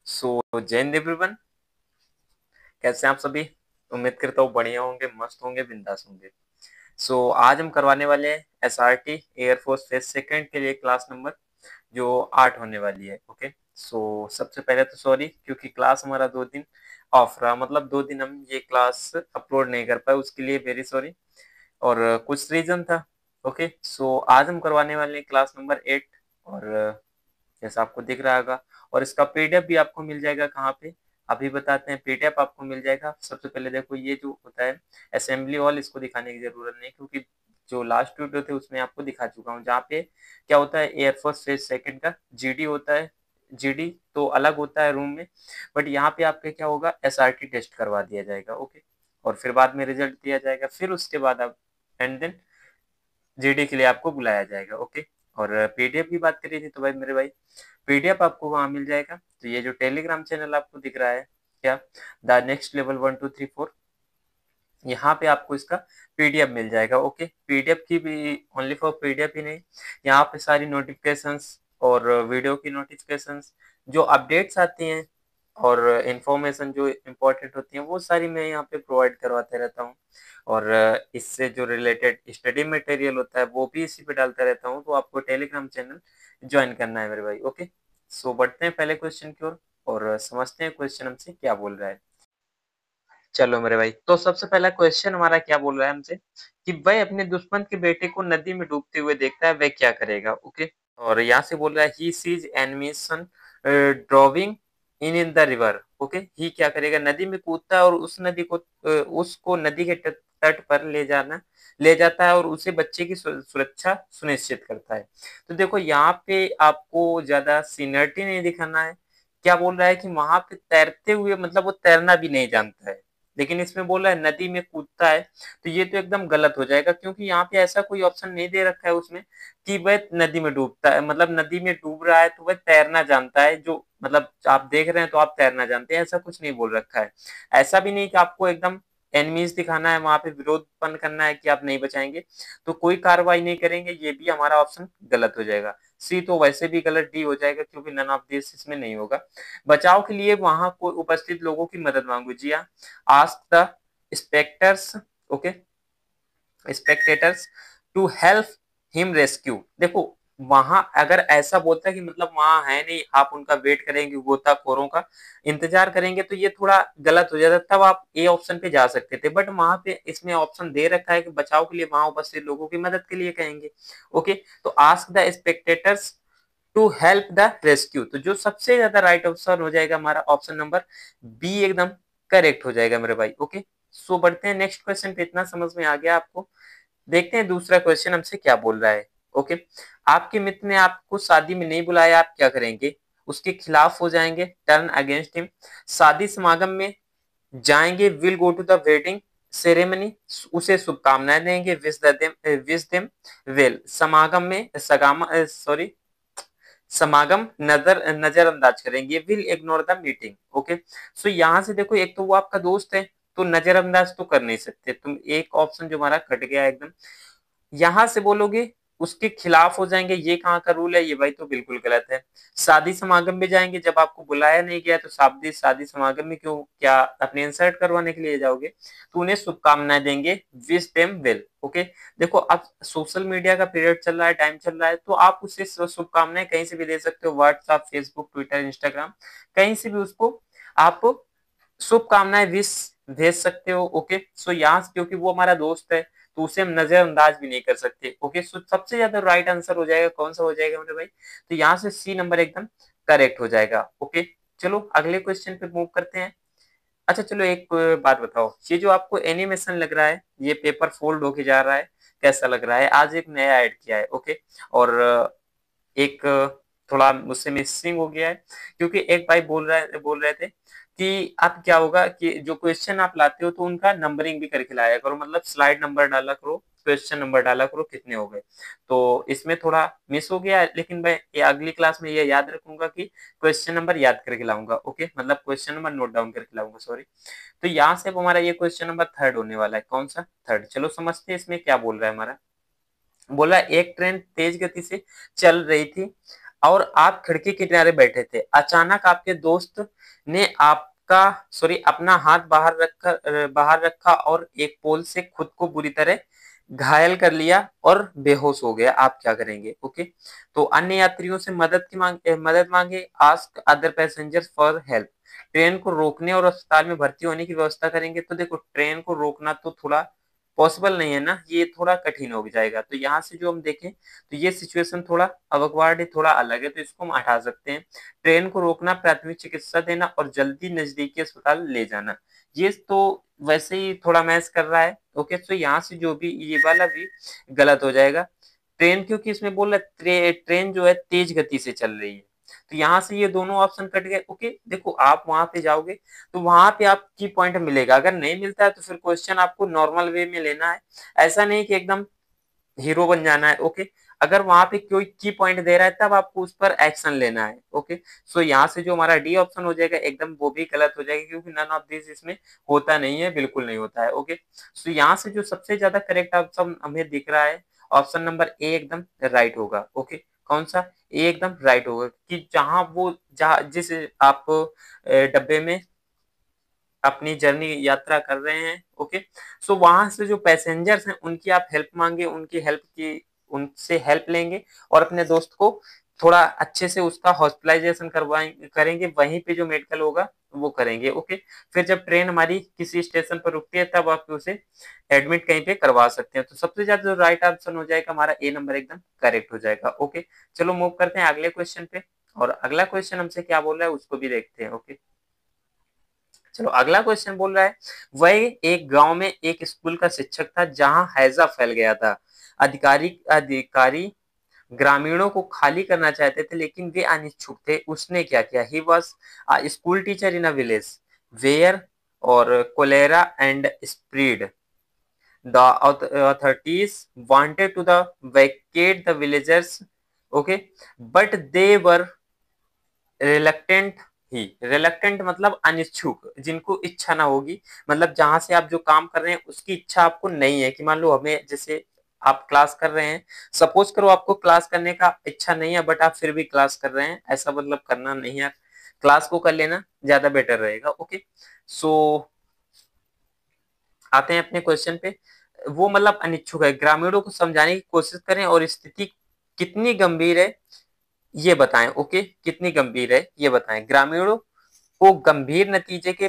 जय हिंद एवरीवन। कैसे हैं आप सभी? उम्मीद करता हूँ बढ़िया होंगे, मस्त होंगे, बिंदास होंगे। आज हम करवाने वाले हैं एसआरटी एयरफोर्स फेज सेकंड के लिए क्लास नंबर जो 8 होने वाली है। ओके, सबसे पहले तो सॉरी क्योंकि क्लास हमारा 2 दिन ऑफ रहा, मतलब 2 दिन हम ये क्लास अपलोड नहीं कर पाए, उसके लिए वेरी सॉरी। और कुछ रीजन था। ओके, आज हम करवाने वाले हैं क्लास नंबर 8। और जैसा आपको दिख रहा होगा, और इसका पीडीएफ भी आपको मिल जाएगा कहाँ पे, अभी बताते हैं। पीडीएफ आपको मिल जाएगा। सबसे पहले देखो, ये जो होता है असेंबली हॉल, इसको दिखाने की जरूरत नहीं क्योंकि जो लास्ट वीडियो थे उसमें आपको दिखा चुका हूँ, जहाँ पे क्या होता है एयरफोर्स फेज सेकंड का जीडी होता है। जीडी तो अलग होता है रूम में, बट यहाँ पे आपके क्या होगा, एसआरटी टेस्ट करवा दिया जाएगा। ओके, और फिर बाद में रिजल्ट दिया जाएगा, फिर उसके बाद आप एंड देन जीडी के लिए आपको बुलाया जाएगा। ओके, और पीडीएफ की बात करिए थी तो भाई मेरे भाई, पीडीएफ आपको वहां मिल जाएगा। तो ये जो टेलीग्राम चैनल आपको दिख रहा है क्या, द नेक्स्ट लेवल 1 2 3 4, यहाँ पे आपको इसका पीडीएफ मिल जाएगा। ओके, पीडीएफ की भी ओनली फॉर पीडीएफ ही नहीं, यहाँ पे सारी नोटिफिकेशंस और वीडियो की नोटिफिकेशंस, जो अपडेट्स आती हैं और इंफॉर्मेशन जो इम्पोर्टेंट होती हैं, वो सारी मैं यहाँ पे प्रोवाइड करवाते रहता हूँ। और इससे जो रिलेटेड स्टडी मटेरियल होता है वो भी इसी पे डालता रहता हूँ। तो आपको टेलीग्राम चैनल ज्वाइन करना है मेरे भाई। ओके, बढ़ते हैं पहले क्वेश्चन की ओर और समझते हैं क्वेश्चन हमसे क्या बोल रहा है। चलो मेरे भाई, तो सबसे पहला क्वेश्चन हमारा क्या बोल रहा है हमसे कि वह अपने दुश्मन के बेटे को नदी में डूबते हुए देखता है, वह क्या करेगा। ओके, और यहाँ से बोल रहा है he sees animation drawing in the river. Okay, he क्या करेगा, नदी में कूदता है और उस नदी को उसको नदी के तट पर ले जाता है और उसे बच्चे की सुरक्षा सुनिश्चित करता है। तो देखो यहाँ पे आपको ज्यादा सीनियरिटी नहीं दिखाना है। क्या बोल रहा है कि वहां पे तैरते हुए, मतलब वो तैरना भी नहीं जानता है, लेकिन इसमें बोल रहा है नदी में कूदता है। तो ये तो एकदम गलत हो जाएगा क्योंकि यहाँ पे ऐसा कोई ऑप्शन नहीं दे रखा है उसमें कि वह नदी में डूबता है, मतलब नदी में डूब रहा है तो वह तैरना जानता है, जो मतलब आप देख रहे हैं तो आप तैरना जानते हैं, ऐसा कुछ नहीं बोल रखा है। ऐसा भी नहीं कि आपको एकदम एनिमीज दिखाना है, वहां पे विरोधपन करना है कि आप नहीं बचाएंगे तो कोई कार्रवाई नहीं करेंगे, ये भी हमारा ऑप्शन गलत हो जाएगा। सी तो वैसे भी गलत, डी हो जाएगा क्योंकि नन ऑफ दिस इसमें नहीं होगा। बचाव के लिए वहां को उपस्थित लोगों की मदद मांगो, जी हाँ। Ask the specters, okay, spectators to help him rescue. देखो वहां अगर ऐसा बोलता है कि मतलब वहां है नहीं, आप उनका वेट करेंगे, गोताखोरों का इंतजार करेंगे, तो ये थोड़ा गलत हो जाता, तब आप ए ऑप्शन पे जा सकते थे। बट वहां पे इसमें ऑप्शन दे रखा है कि बचाव के लिए वहां उपस्थित लोगों की मदद के लिए कहेंगे। ओके, तो ask the spectators to help the rescue, तो जो सबसे ज्यादा राइट ऑप्शन हो जाएगा हमारा ऑप्शन नंबर बी, एकदम करेक्ट हो जाएगा मेरे भाई। ओके, बढ़ते हैं नेक्स्ट क्वेश्चन पे। इतना समझ में आ गया आपको? देखते हैं दूसरा क्वेश्चन हमसे क्या बोल रहा है। ओके, आपके मित्र ने आपको शादी में नहीं बुलाया, आप क्या करेंगे? उसके खिलाफ हो जाएंगे, टर्न अगेंस्ट हिम, शादी समागम में जाएंगे, will go to the wedding ceremony, उसे शुभकामनाएं देंगे, विश देम वेल, समागम में सॉरी समागम नजरअंदाज करेंगे, will ignore the meeting. Okay, यहाँ से देखो, एक तो वो आपका दोस्त है तो नजरअंदाज तो कर नहीं सकते तुम, एक ऑप्शन जो हमारा कट गया एकदम। यहां से बोलोगे उसके खिलाफ हो जाएंगे, ये कहाँ का रूल है ये भाई, तो बिल्कुल गलत है। शादी समागम में जाएंगे, जब आपको बुलाया नहीं गया तो शादी शादी समागम में क्यों, क्या अपने इंसर्ट करवाने के लिए जाओगे? तो उन्हें शुभकामनाएं देंगे, विश देम वेल। ओके, देखो अब सोशल मीडिया का पीरियड चल रहा है, टाइम चल रहा है, तो आप उसे शुभकामनाएं कहीं से भी दे सकते हो, व्हाट्सएप, फेसबुक, ट्विटर, इंस्टाग्राम, कहीं से भी उसको आप शुभकामनाएं विश भेज सकते हो। ओके, यहाँ क्योंकि वो हमारा दोस्त है तो उसे हम नजरअंदाज भी नहीं कर सकते। ओके, सबसे ज्यादा राइट आंसर हो जाएगा, कौन सा हो जाएगा मेरे भाई? तो यहाँ से सी नंबर एकदम करेक्ट हो जाएगा। ओके, चलो अगले क्वेश्चन पे मूव करते हैं। अच्छा चलो एक बात बताओ, ये जो आपको एनिमेशन लग रहा है, ये पेपर फोल्ड होके जा रहा है, कैसा लग रहा है? आज एक नया ऐड किया है। ओके, और एक थोड़ा मुझसे मिसिंग हो गया है क्योंकि एक भाई बोल रहे थे कि अब क्या होगा कि जो क्वेश्चन आप लाते हो तो उनका नंबरिंग भी करके लाया करो, मतलब स्लाइड नंबर डाला करो, क्वेश्चन नंबर डाला करो, कितने हो गए। तो इसमें थोड़ा मिस हो गया, लेकिन मैं ये अगली क्लास में ये याद रखूंगा कि क्वेश्चन नंबर याद करके लाऊंगा। ओके, मतलब क्वेश्चन नंबर नोट डाउन करके लाऊंगा, सॉरी। तो यहाँ से हमारा ये क्वेश्चन नंबर थर्ड होने वाला है। कौन सा? थर्ड। चलो समझते हैं इसमें क्या बोल रहा है हमारा। बोला एक ट्रेन तेज गति से चल रही थी, और आप खिड़की के किनारे बैठे थे। अचानक आपके दोस्त ने अपना हाथ बाहर रखा और एक पोल से खुद को बुरी तरह घायल कर लिया और बेहोश हो गया। आप क्या करेंगे? ओके, तो अन्य यात्रियों से मदद मांगे, ask other passengers for help. Train को रोकने और अस्पताल में भर्ती होने की व्यवस्था करेंगे। तो देखो, ट्रेन को रोकना तो थोड़ा पॉसिबल नहीं है ना, ये थोड़ा कठिन हो जाएगा। तो यहाँ से जो हम देखें तो ये सिचुएशन थोड़ा अवकवार्ड है, थोड़ा अलग है, तो इसको हम हटा सकते हैं। ट्रेन को रोकना, प्राथमिक चिकित्सा देना और जल्दी नजदीकी अस्पताल ले जाना, ये तो वैसे ही थोड़ा मैच कर रहा है। ओके, तो यहाँ से जो भी ये वाला भी गलत हो जाएगा। ट्रेन, क्योंकि इसमें बोल रहा है ट्रेन जो है तेज गति से चल रही है, तो यहाँ से ये दोनों ऑप्शन कट गए। ओके, देखो आप वहां पे जाओगे तो वहां पे आप की पॉइंट मिलेगा, अगर नहीं मिलता है तो फिर क्वेश्चन आपको नॉर्मल वे में लेना है, ऐसा नहीं कि एकदम हीरो बन जाना है। ओके, अगर वहां पे कोई की पॉइंट दे रहा है तब आपको उस पर एक्शन लेना है। ओके, सो यहाँ से जो हमारा डी ऑप्शन हो जाएगा एकदम वो भी गलत हो जाएगा, क्योंकि नन ऑफ दिस इसमें होता नहीं है, बिल्कुल नहीं होता है। ओके, सो यहाँ से जो सबसे ज्यादा करेक्ट ऑप्शन हमें दिख रहा है, ऑप्शन नंबर ए एकदम राइट होगा। ओके, कौन सा? ए एकदम राइट होगा, कि जहाँ जिस आप डब्बे में अपनी जर्नी यात्रा कर रहे हैं। ओके, सो वहां से जो पैसेंजर्स हैं उनकी आप हेल्प मांगे, उनसे हेल्प लेंगे और अपने दोस्त को थोड़ा अच्छे से उसका हॉस्पिटलाइजेशन करेंगे, वहीं पे जो मेडिकल होगा वो करेंगे। ओके, फिर जब ट्रेन हमारी किसी स्टेशन पर रुकती है तब आप उसे एडमिट कहीं पे करवा सकते हैं। तो सबसे ज्यादा जो राइट ऑप्शन हो जाएगा हमारा ए नंबर एकदम करेक्ट हो जाएगा। ओके, चलो मूव करते हैं अगले क्वेश्चन पे, और अगला क्वेश्चन हमसे क्या बोल रहा है उसको भी देखते हैं। ओके, चलो अगला क्वेश्चन बोल रहा है, वह एक गांव में एक स्कूल का शिक्षक था जहां हैजा फैल गया था। अधिकारी ग्रामीणों को खाली करना चाहते थे लेकिन वे अनिच्छुक थे। उसने क्या किया? He was school teacher in a village where और cholera and spread the authorities wanted to the vacate the villagers. Okay, but they were reluctant he. Reluctant मतलब अनिच्छुक, जिनको इच्छा ना होगी, मतलब जहां से आप जो काम कर रहे हैं उसकी इच्छा आपको नहीं है, कि मान लो हमें जैसे आप क्लास कर रहे हैं, सपोज करो आपको क्लास करने का इच्छा नहीं है बट आप फिर भी क्लास कर रहे हैं, ऐसा मतलब करना नहीं है, क्लास को कर लेना ज्यादा बेटर रहेगा। ओके, सो आते हैं अपने क्वेश्चन पे। वो मतलब अनिच्छुक है, ग्रामीणों को समझाने की कोशिश करें और स्थिति कितनी गंभीर है ये बताएं। ओके, कितनी गंभीर है ये बताएं। ग्रामीणों को गंभीर नतीजे के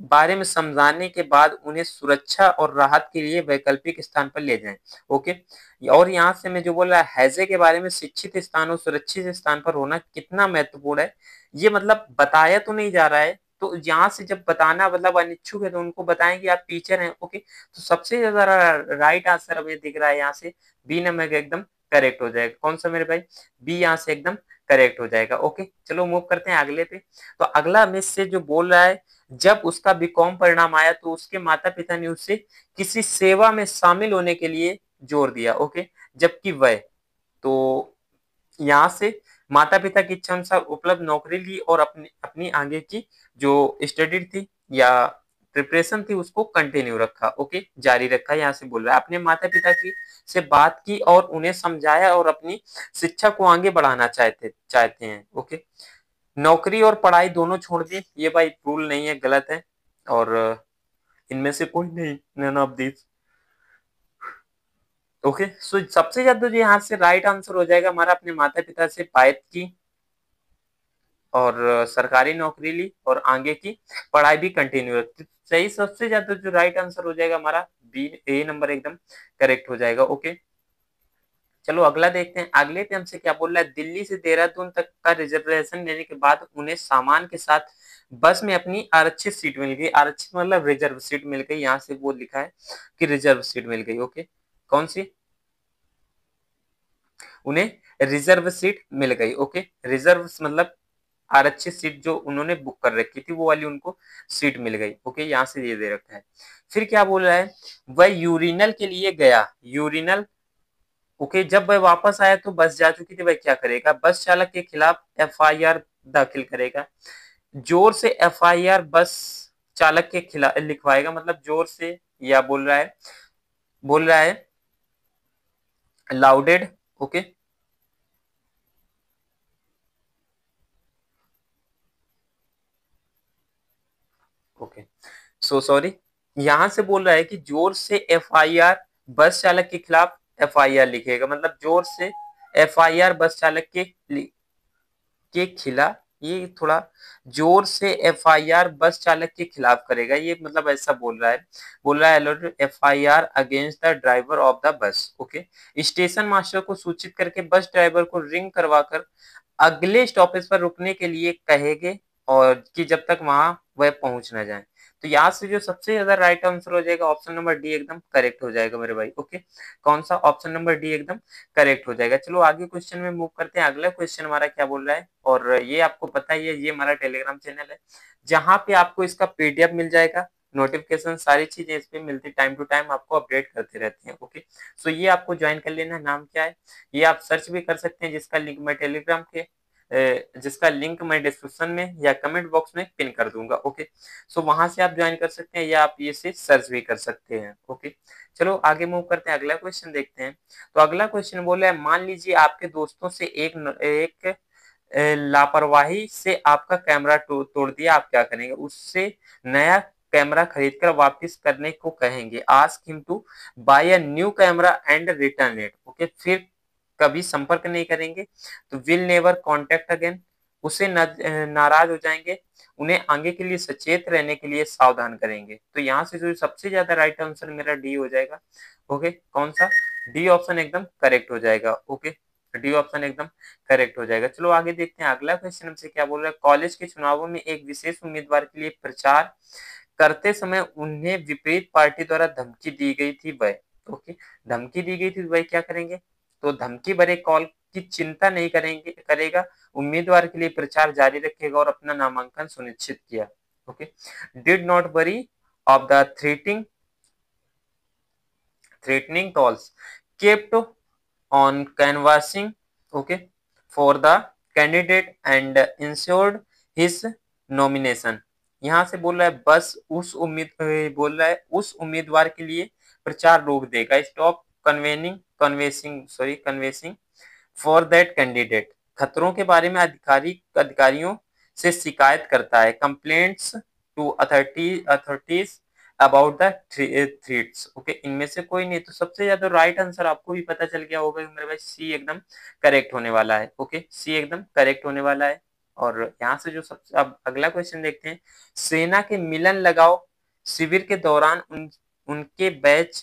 बारे में समझाने के बाद उन्हें सुरक्षा और राहत के लिए वैकल्पिक स्थान पर ले जाएं। ओके, और यहाँ से मैं जो बोल रहा है हैजे के बारे में, शिक्षित स्थान और सुरक्षित स्थान पर होना कितना महत्वपूर्ण है, ये मतलब बताया तो नहीं जा रहा है। तो यहाँ से जब बताना मतलब अनिच्छुक है तो उनको बताएं कि आप टीचर हैं। ओके, तो सबसे ज्यादा राइट आंसर हमें दिख रहा है यहाँ से बी नंबर एकदम करेक्ट हो जाएगा। कौन सा मेरे भाई? बी यहाँ से एकदम करेक्ट हो जाएगा। ओके, चलो मूव करते हैं अगले पे। तो अगला मिस से जो बोल रहा है, जब उसका बीकॉम परिणाम आया तो उसके माता पिता ने उसे किसी सेवा में शामिल होने के लिए जोर दिया। ओके, जबकि वह, तो यहाँ से माता पिता की इच्छा अनुसार उपलब्ध नौकरी ली और अपनी अपनी आगे की जो स्टडी थी या प्रिपरेशन थी उसको कंटिन्यू रखा। ओके, जारी रखा। यहाँ से बोल रहा है अपने माता पिता की से बात की और उन्हें समझाया और अपनी शिक्षा को आगे बढ़ाना चाहते हैं। ओके, नौकरी और पढ़ाई दोनों छोड़ दी, ये भाई रूल नहीं है, गलत है, और इनमें से कोई नहीं, नन ऑफ दिस। ओके, सो सबसे ज्यादा जो यहाँ से राइट आंसर हो जाएगा हमारा, अपने माता पिता से बात की और सरकारी नौकरी ली और आगे की पढ़ाई भी कंटिन्यू रखी। सही, सबसे ज्यादा जो राइट आंसर हो जाएगा हमारा बी, ए नंबर एकदम करेक्ट हो जाएगा। ओके, चलो अगला देखते हैं। अगले पे हमसे क्या बोल रहा है, दिल्ली से देहरादून तक का रिजर्वेशन लेने के बाद उन्हें सामान के साथ बस में अपनी आरक्षित सीट मिल गई। आरक्षित मतलब रिजर्व सीट मिल गई, यहाँ से वो लिखा है कि रिजर्व सीट मिल गई। ओके, कौन सी? उन्हें रिजर्व सीट मिल गई। ओके, रिजर्व मतलब आरक्षित सीट जो उन्होंने बुक कर रखी थी वो वाली उनको सीट मिल गई। ओके, यहाँ से ये दे रखा है। फिर क्या बोल रहा है, वह यूरिनल के लिए गया। यूरिनल, ओके, जब वह वापस आया तो बस जा चुकी थी। वह क्या करेगा? बस चालक के खिलाफ एफआईआर दाखिल करेगा। जोर से एफआईआर बस चालक के खिलाफ लिखवाएगा, मतलब जोर से, या बोल रहा है लाउडेड। ओके, ओके, सो सॉरी, यहाँ से बोल रहा है कि जोर से एफआईआर बस चालक के खिलाफ एफआईआर लिखेगा, मतलब जोर से एफआईआर बस चालक के खिलाफ, ये थोड़ा जोर से एफआईआर बस चालक के खिलाफ करेगा, ये मतलब ऐसा बोल रहा है FIR against the driver of the bus. Okay, station master को सूचित करके बस ड्राइवर को रिंग करवाकर अगले स्टॉपेज पर रुकने के लिए कहेंगे, और कि जब तक वहां वह पहुंच ना जाए। तो यहाँ से जो सबसे ज्यादा राइट आंसर हो जाएगा ऑप्शन नंबर डी एकदम करेक्ट हो जाएगा मेरे भाई। ओके, कौन सा? ऑप्शन नंबर डी एकदम करेक्ट हो जाएगा। चलो आगे क्वेश्चन में मूव करते हैं। अगला क्वेश्चन हमारा क्या बोल रहा है, और ये आपको पता ही है, ये हमारा टेलीग्राम चैनल है जहां पे आपको इसका पीडीएफ मिल जाएगा, नोटिफिकेशन सारी चीजें इस पे मिलती, टाइम टू टाइम आपको अपडेट करते रहते हैं। ओके, सो ये आपको ज्वाइन कर लेना। नाम क्या है ये आप सर्च भी कर सकते हैं, जिसका लिंक मैं टेलीग्राम के जिसका लिंक मैं डिस्क्रिप्शन में या कमेंट बॉक्स में पिन कर दूंगा। ओके, सो वहां से आप ज्वाइन कर सकते हैं या आप ये से सर्च भी कर सकते हैं। ओके, चलो आगे मूव करते हैं, अगला क्वेश्चन देखते हैं। तो अगला क्वेश्चन बोला है, मान लीजिए आपके दोस्तों से एक लापरवाही से आपका कैमरा तोड़ दिया, आप क्या करेंगे? उससे नया कैमरा खरीदकर वापस करने को कहेंगे। Ask him to buy a new camera and return it. Okay, फिर कभी संपर्क नहीं करेंगे, तो विल नेवर कॉन्टेक्ट अगेन, उसे नाराज हो जाएंगे, उन्हें आगे के लिए सचेत रहने के लिए सावधान करेंगे। तो यहाँ से जो सबसे ज्यादा राइट आंसर मेरा डी हो जाएगा। ओके, कौन सा? डी ऑप्शन एकदम करेक्ट हो जाएगा। ओके, डी ऑप्शन एकदम करेक्ट हो जाएगा। चलो आगे देखते हैं अगला क्वेश्चन हमसे क्या बोल रहा है। कॉलेज के चुनावों में एक विशेष उम्मीदवार के लिए प्रचार करते समय उन्हें विपरीत पार्टी द्वारा धमकी दी गई थी, वह, ओके, धमकी दी गई थी, वह क्या करेंगे? तो धमकी भरे कॉल की चिंता नहीं करेगा, उम्मीदवार के लिए प्रचार जारी रखेगा और अपना नामांकन सुनिश्चित किया। Okay, did not worry of the threatening calls kept on canvassing, okay, for the candidate and ensured his nomination। यहाँ से बोल रहा है बस बोल रहा है उस उम्मीदवार के लिए प्रचार रोक देगा, stop canvassing for that candidate. खतरों के बारे में अधिकारियों से शिकायत करता है, complaints to authorities about the threats. Okay, इनमें से कोई नहीं, तो सबसे ज्यादा राइट आंसर आपको भी पता चल गया होगा मेरे भाई, सी एकदम करेक्ट होने वाला है। ओके, सी एकदम करेक्ट होने वाला है। और यहाँ से जो सबसे अब अगला क्वेश्चन देखते हैं। सेना के मिलन लगाओ शिविर के दौरान उनके बैच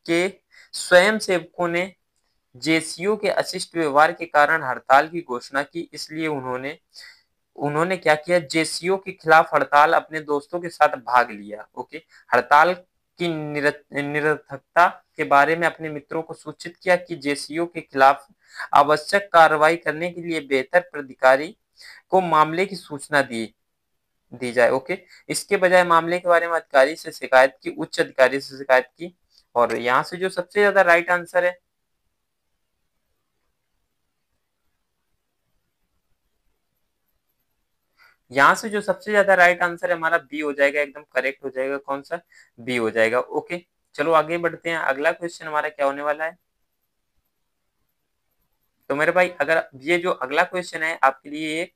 के स्वयं सेवकों ने जेसीओ के अशिष्ट व्यवहार के कारण हड़ताल की घोषणा की, इसलिए उन्होंने उन्होंने क्या किया? जेसीओ के खिलाफ हड़ताल अपने दोस्तों के साथ भाग लिया। ओके, हड़ताल की निरर्थकता के बारे में अपने मित्रों को सूचित किया कि जेसीओ के खिलाफ आवश्यक कार्रवाई करने के लिए बेहतर प्राधिकारी को मामले की सूचना दी जाए। ओके, इसके बजाय मामले के बारे में अधिकारी से शिकायत की, उच्च अधिकारी से शिकायत की। और यहाँ से जो सबसे ज्यादा राइट आंसर है, यहाँ से जो सबसे ज्यादा राइट आंसर है हमारा बी हो जाएगा, एकदम करेक्ट हो जाएगा। कौन सा? बी हो जाएगा। ओके, चलो आगे बढ़ते हैं। अगला क्वेश्चन हमारा क्या होने वाला है? तो मेरे भाई अगर ये जो अगला क्वेश्चन है आपके लिए एक,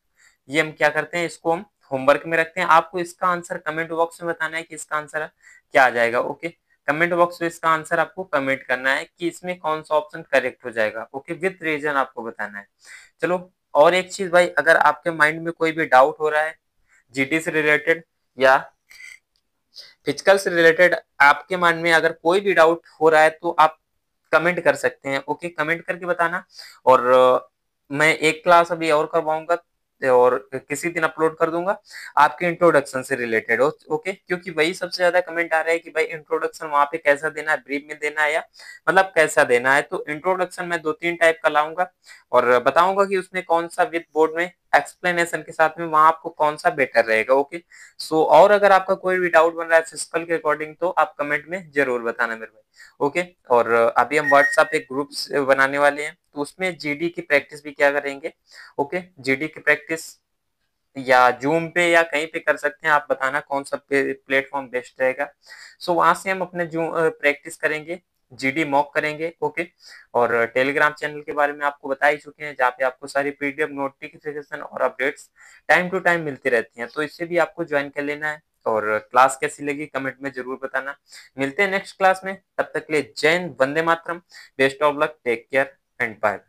ये हम क्या करते हैं, इसको हम होमवर्क में रखते हैं। आपको इसका आंसर कमेंट बॉक्स में बताना है कि इसका आंसर क्या आ जाएगा। ओके, कमेंट बॉक्स में इसका आंसर आपको कमेंट करना है कि इसमें कौन सा ऑप्शन करेक्ट हो जाएगा। ओके, विद रीजन आपको बताना है। चलो, और एक चीज भाई, अगर आपके माइंड में कोई भी डाउट हो रहा है जीटी से रिलेटेड या फिजिकल से रिलेटेड, आपके मन में अगर कोई भी डाउट हो रहा है तो आप कमेंट कर सकते हैं। ओके, कमेंट करके बताना। और मैं एक क्लास अभी और करवाऊंगा और किसी दिन अपलोड कर दूंगा आपके इंट्रोडक्शन से रिलेटेड। ओके, क्योंकि वही सबसे ज्यादा कमेंट आ रहा है कि भाई इंट्रोडक्शन वहां पे कैसा देना है, ब्रीफ में देना है या मतलब कैसा देना है। तो इंट्रोडक्शन में 2-3 टाइप का लाऊंगा और बताऊंगा कि उसमें कौन सा विद बोर्ड में एक्सप्लेनेशन के साथ में वहां आपको कौन सा बेटर रहेगा। ओके, सो और अगर आपका कोई भी डाउट बन रहा है फिजिकल के अकॉर्डिंग तो आप कमेंट में जरूर बताना मेरे भाई। ओके, और अभी हम व्हाट्सएप एक ग्रुप बनाने वाले हैं, तो उसमें जीडी की प्रैक्टिस भी क्या करेंगे। ओके, जीडी की प्रैक्टिस या जूम पे या कहीं पे कर सकते हैं, आप बताना कौन सा प्लेटफॉर्म बेस्ट रहेगा। सो वहां से हम अपने जूम प्रैक्टिस करेंगे, जीडी मॉक करेंगे। ओके, और टेलीग्राम चैनल के बारे में आपको बता ही चुके हैं, जहाँ पे आपको सारी पीडीएफ नोटिफिकेशन और अपडेट्स टाइम टू टाइम मिलती रहती हैं, तो इससे भी आपको ज्वाइन कर लेना है। और क्लास कैसी लगी कमेंट में जरूर बताना। मिलते हैं नेक्स्ट क्लास में, तब तक के लिए जय हिंद, वंदे मातरम, best of luck, take care and bye.